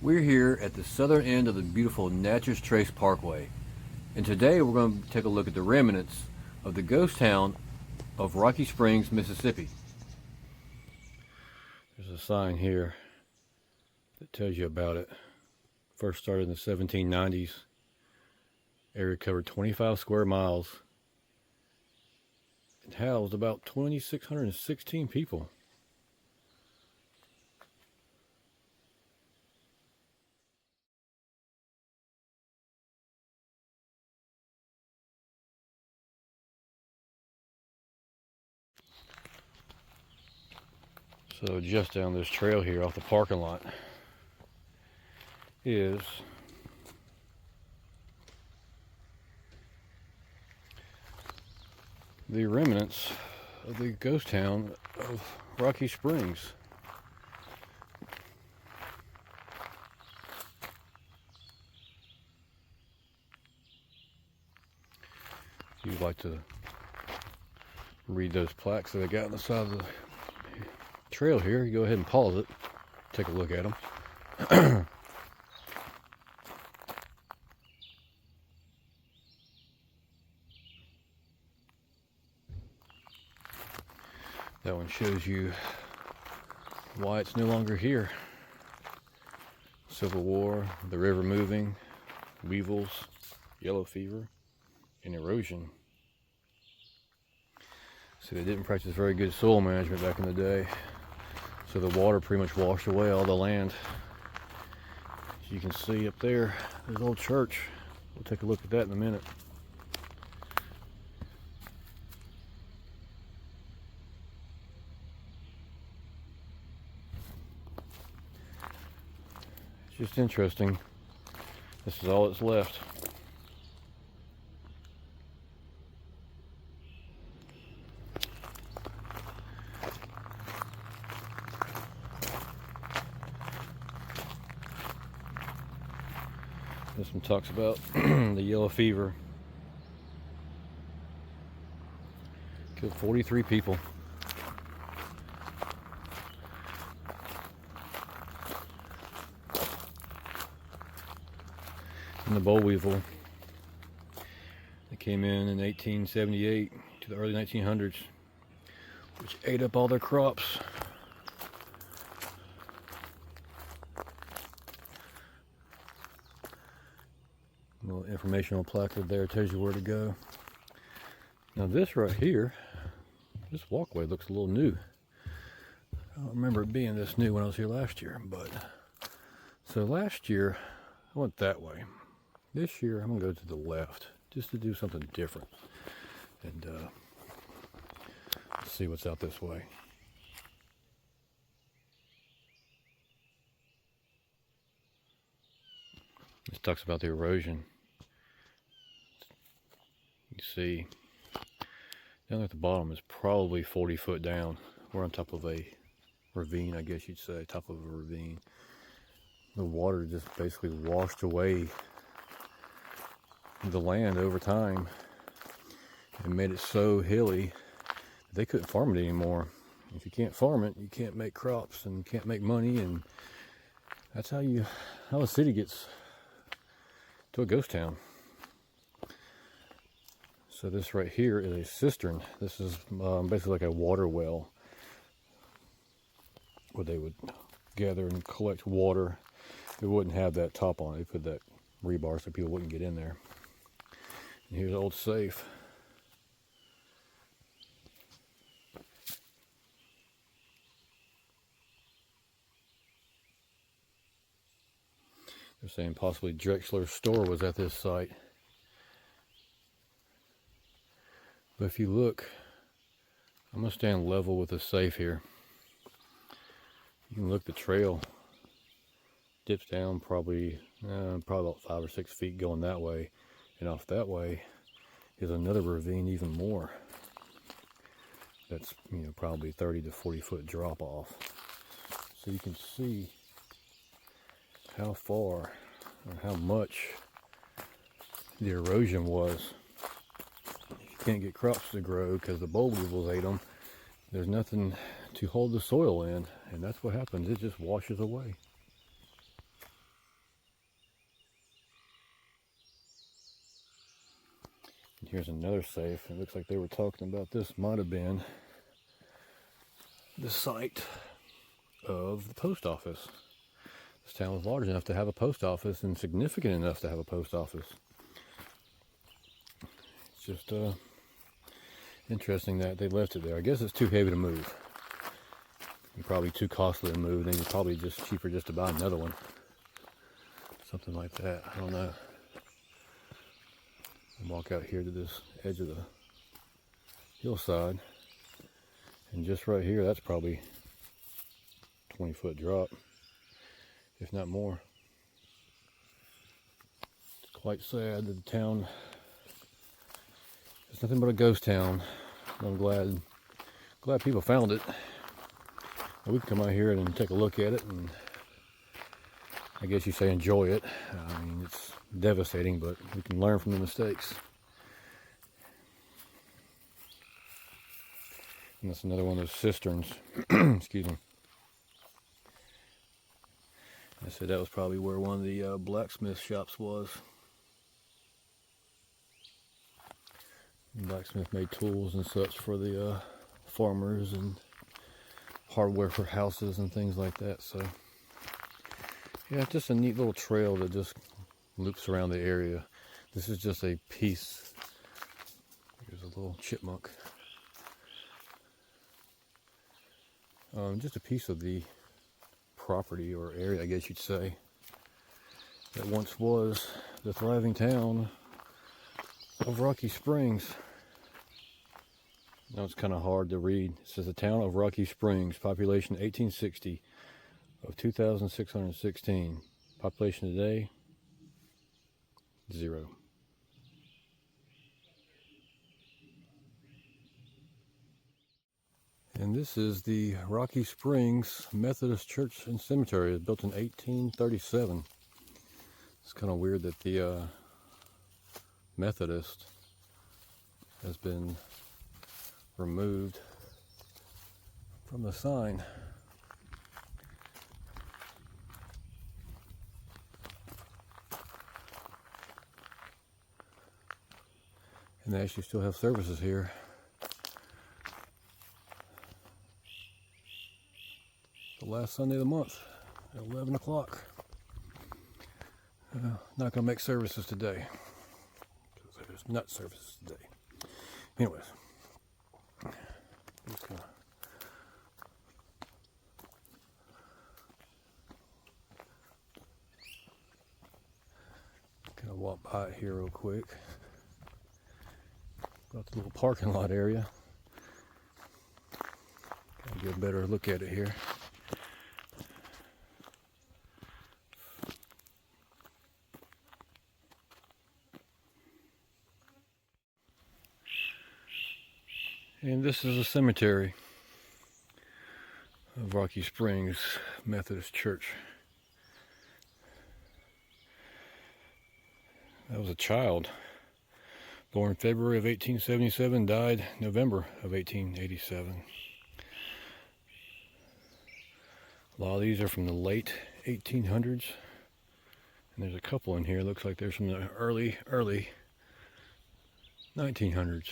We're here at the southern end of the beautiful Natchez Trace Parkway, and today we're going to take a look at the remnants of the ghost town of Rocky Springs, Mississippi. There's a sign here that tells you about it. First started in the 1790s. Area covered 25 square miles. It housed about 2,616 people. So just down this trail here off the parking lot is the remnants of the ghost town of Rocky Springs. If you'd like to read those plaques that they got on the side of the trail here, you go ahead and pause it, take a look at them. That one shows you why it's no longer here. Civil War, the river moving, weevils, yellow fever, and erosion. See, they didn't practice very good soil management back in the day, so the water pretty much washed away all the land. As you can see up there, there's an old church. We'll take a look at that in a minute. It's just interesting. This is all that's left. This one talks about the yellow fever. Killed 43 people. And the boll weevil that came in 1878 to the early 1900s, which ate up all their crops. Little informational placard there tells you where to go. Now this right here, this walkway looks a little new. I don't remember it being this new when I was here last year, but so last year I went that way. This year I'm gonna go to the left just to do something different and see what's out this way. This talks about the erosion. You see down at the bottom is probably 40 foot down. We're on top of a ravine, I guess you'd say, top of a ravine. The water just basically washed away the land over time and made it so hilly that they couldn't farm it anymore. If you can't farm it, you can't make crops and can't make money, and that's how a city gets to a ghost town. So this right here is a cistern. This is basically like a water well where they would gather and collect water. It wouldn't have that top on it. They put that rebar so people wouldn't get in there. And here's an old safe. They're saying possibly Drexler's store was at this site. But if you look, I'm going to stand level with the safe here. You can look, the trail dips down probably about 5 or 6 feet going that way. And off that way is another ravine even more. That's, probably 30 to 40 foot drop off. So you can see how far or how much the erosion was. If you can't get crops to grow because the boll weevils ate them, there's nothing to hold the soil in, and that's what happens. It just washes away. Here's another safe. It looks like they were talking about this might have been the site of the post office. This town was large enough to have a post office and significant enough to have a post office. It's just interesting that they left it there. I guess it's too heavy to move. And probably too costly to move. Then it's probably just cheaper just to buy another one. Something like that. I don't know. And walk out here to this edge of the hillside. And just right here, that's probably 20-foot drop, if not more. It's quite sad that the town is nothing but a ghost town. I'm glad people found it. And we can come out here and take a look at it, and I guess you say enjoy it. I mean, it's devastating, but we can learn from the mistakes. And that's another one of those cisterns. Excuse me. I said that was probably where one of the blacksmith shops was. The blacksmith made tools and such for the farmers and hardware for houses and things like that. So yeah, it's just a neat little trail that just loops around the area. This is just a piece. Here's a little chipmunk. Just a piece of the property or area, I guess you'd say, that once was the thriving town of Rocky Springs. Now it's kind of hard to read. It says the town of Rocky Springs, population 1860 of 2,616. Population today, 0. And this is the Rocky Springs Methodist Church and Cemetery. It was built in 1837. It's kind of weird that the Methodist has been removed from the sign. And they actually still have services here. The last Sunday of the month at 11 o'clock. Not going to make services today, because there's not services today. Anyways, just gonna kind of walk by it here real quick. Got the little parking lot area. Kind of get a better look at it here. And this is a cemetery of Rocky Springs Methodist Church. That was a child born February of 1877, died November of 1887. A lot of these are from the late 1800s. And there's a couple in here. Looks like there's from the early 1900s.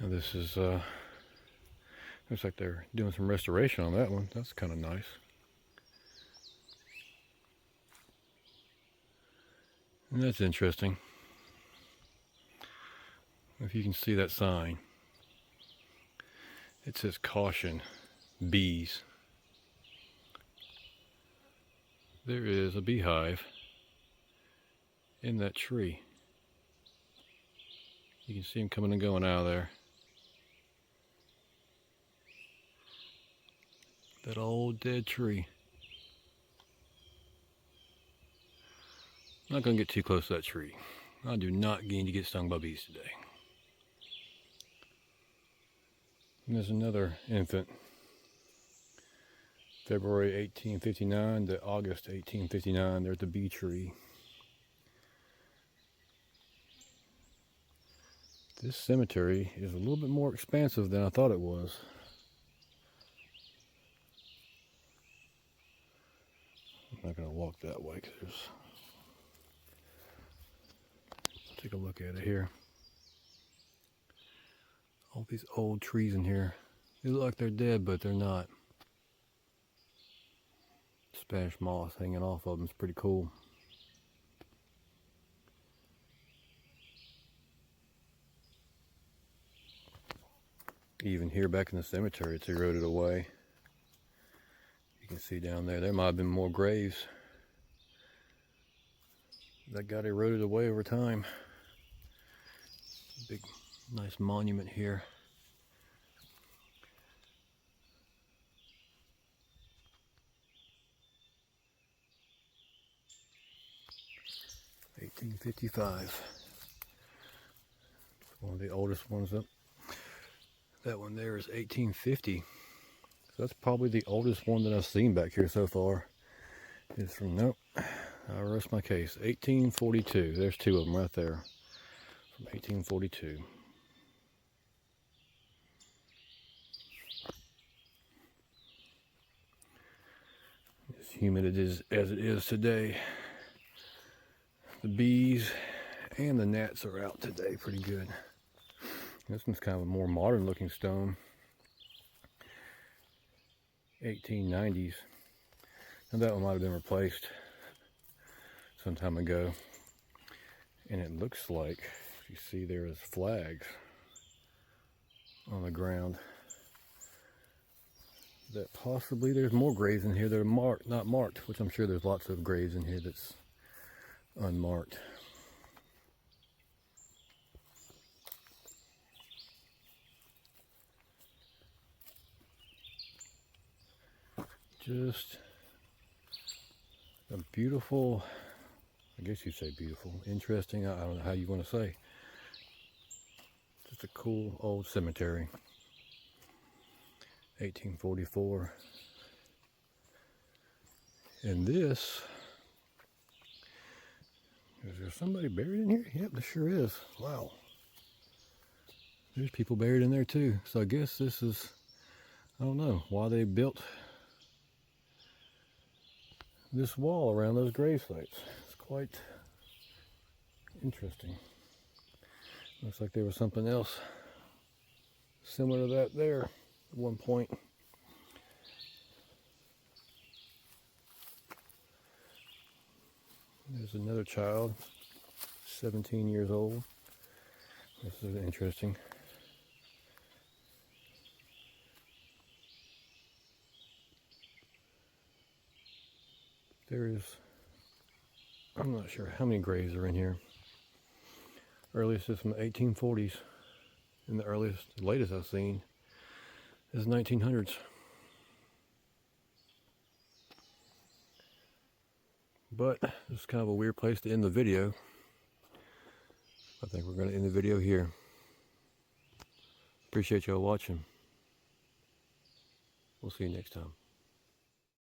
Now this is, looks like they're doing some restoration on that one. That's kind of nice. And that's interesting. If you can see that sign, it says caution, bees. There is a beehive in that tree. You can see them coming and going out of there. That old dead tree. I'm not going to get too close to that tree. I do not need to get stung by bees today. And there's another infant. February 1859 to August 1859. There's the bee tree. This cemetery is a little bit more expansive than I thought it was. I'm not going to walk that way because there's Take a look at it here. All these old trees in here. They look like they're dead, but they're not. Spanish moss hanging off of them is pretty cool. Even here back in the cemetery, it's eroded away. You can see down there, there might have been more graves that got eroded away over time. Big, nice monument here. (1855). One of the oldest ones up. That one there is 1850. So that's probably the oldest one that I've seen back here so far. It's from, nope, I rest my case. 1842. There's two of them right there. From 1842. As humid as it is today, the bees and the gnats are out today pretty good. This one's kind of a more modern looking stone. 1890s. And that one might have been replaced some time ago. And it looks like, if you see, there is flags on the ground. That possibly there's more graves in here that are marked, not marked, which I'm sure there's lots of graves in here that's unmarked. Just a beautiful, I guess you'd say beautiful, interesting, I don't know how you want to say. Just a cool old cemetery. 1844. And this, is there somebody buried in here? Yep, there sure is. Wow. There's people buried in there too. So I guess this is, I don't know why they built this wall around those grave sites. It's quite interesting. Looks like there was something else similar to that there at one point. There's another child, 17 years old. This is interesting. There is, I'm not sure how many graves are in here. Earliest is from the 1840s, and the latest I've seen is 1900s. But this is kind of a weird place to end the video. I think we're going to end the video here. Appreciate y'all watching. We'll see you next time.